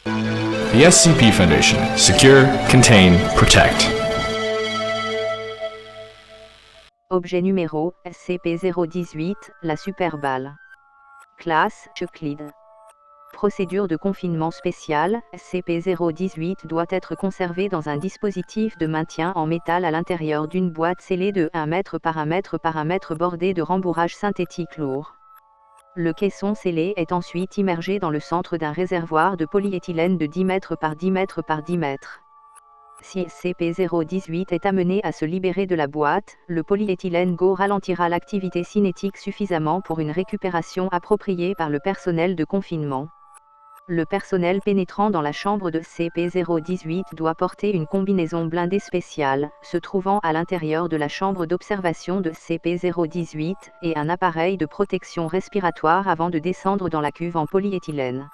The SCP Foundation. Secure, contain, protect. Objet numéro SCP-018, la super balle. Classe Euclide. Procédure de confinement spéciale, SCP-018 doit être conservé dans un dispositif de maintien en métal à l'intérieur d'une boîte scellée de 1 mètre par 1 mètre par 1 mètre bordée de rembourrage synthétique lourd. Le caisson scellé est ensuite immergé dans le centre d'un réservoir de polyéthylène de 10 mètres par 10 mètres par 10 mètres. Si SCP-018 est amené à se libérer de la boîte, le polyéthylène GO ralentira l'activité cinétique suffisamment pour une récupération appropriée par le personnel de confinement. Le personnel pénétrant dans la chambre de SCP-018 doit porter une combinaison blindée spéciale, se trouvant à l'intérieur de la chambre d'observation de SCP-018, et un appareil de protection respiratoire avant de descendre dans la cuve en polyéthylène.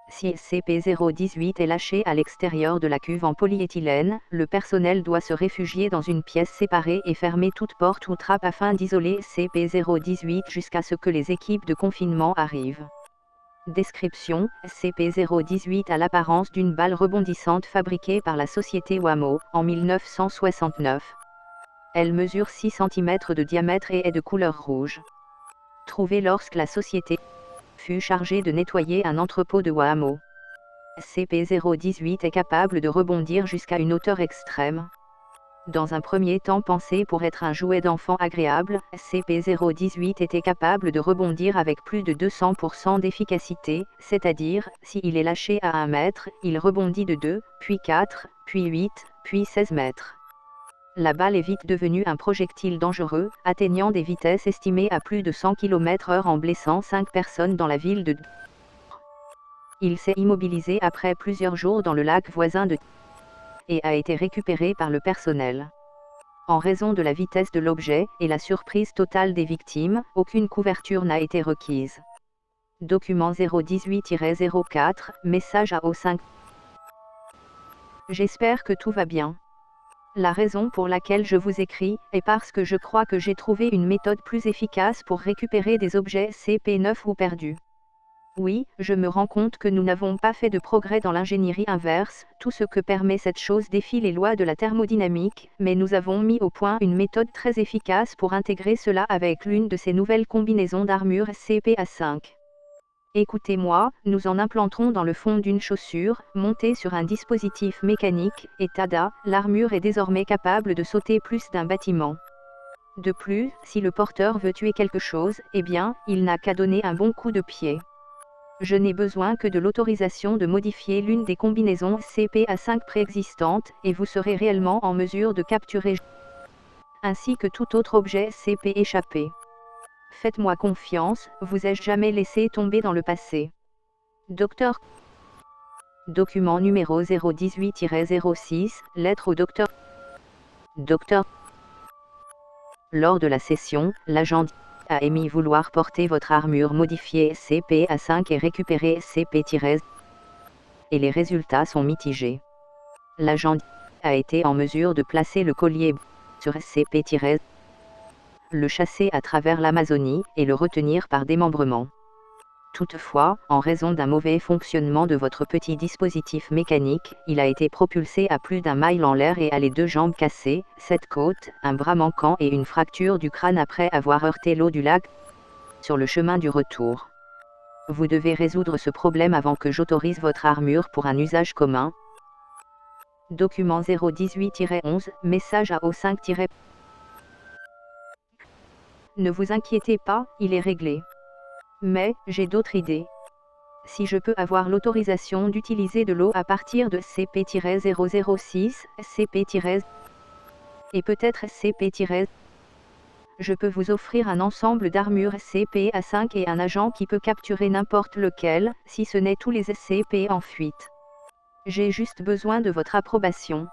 Si SCP-018 est lâché à l'extérieur de la cuve en polyéthylène, le personnel doit se réfugier dans une pièce séparée et fermer toute porte ou trappe afin d'isoler SCP-018 jusqu'à ce que les équipes de confinement arrivent. Description: SCP-018 a l'apparence d'une balle rebondissante fabriquée par la société Wamo, en 1969. Elle mesure 6 cm de diamètre et est de couleur rouge. Trouvée lorsque la société fut chargée de nettoyer un entrepôt de Wamo. SCP-018 est capable de rebondir jusqu'à une hauteur extrême. Dans un premier temps pensé pour être un jouet d'enfant agréable, SCP-018 était capable de rebondir avec plus de 200% d'efficacité, c'est-à-dire, s'il est lâché à 1 mètre, il rebondit de 2, puis 4, puis 8, puis 16 mètres. La balle est vite devenue un projectile dangereux, atteignant des vitesses estimées à plus de 100 km/h en blessant 5 personnes dans la ville de. Il s'est immobilisé après plusieurs jours dans le lac voisin de et a été récupéré par le personnel. En raison de la vitesse de l'objet et la surprise totale des victimes, aucune couverture n'a été requise. Document 018-04, message à O5. J'espère que tout va bien. La raison pour laquelle je vous écris est parce que je crois que j'ai trouvé une méthode plus efficace pour récupérer des objets SCP-9 ou perdus. Oui, je me rends compte que nous n'avons pas fait de progrès dans l'ingénierie inverse, tout ce que permet cette chose défie les lois de la thermodynamique, mais nous avons mis au point une méthode très efficace pour intégrer cela avec l'une de ces nouvelles combinaisons d'armure SCP-A5. Écoutez-moi, nous en implanterons dans le fond d'une chaussure, montée sur un dispositif mécanique, et tada, l'armure est désormais capable de sauter plus d'un bâtiment. De plus, si le porteur veut tuer quelque chose, eh bien, il n'a qu'à donner un bon coup de pied. Je n'ai besoin que de l'autorisation de modifier l'une des combinaisons SCP-A5 préexistantes, et vous serez réellement en mesure de capturer ainsi que tout autre objet SCP échappé. Faites-moi confiance, vous ai-je jamais laissé tomber dans le passé. Docteur. Document numéro 018-06, lettre au docteur. Docteur. Lors de la session, l'agent a émis vouloir porter votre armure modifiée SCP-A5 et récupérer SCP- et les résultats sont mitigés. L'agent a été en mesure de placer le collier sur SCP- le chasser à travers l'Amazonie, et le retenir par démembrement. Toutefois, en raison d'un mauvais fonctionnement de votre petit dispositif mécanique, il a été propulsé à plus d'1 mile en l'air et a les 2 jambes cassées, 7 côtes, un bras manquant et une fracture du crâne après avoir heurté l'eau du lac sur le chemin du retour. Vous devez résoudre ce problème avant que j'autorise votre armure pour un usage commun. Document 018-11, message à O5- Ne vous inquiétez pas, il est réglé. Mais, j'ai d'autres idées. Si je peux avoir l'autorisation d'utiliser de l'eau à partir de SCP-006, SCP- et peut-être SCP- je peux vous offrir un ensemble d'armures SCP-A5 et un agent qui peut capturer n'importe lequel, si ce n'est tous les SCP en fuite. J'ai juste besoin de votre approbation.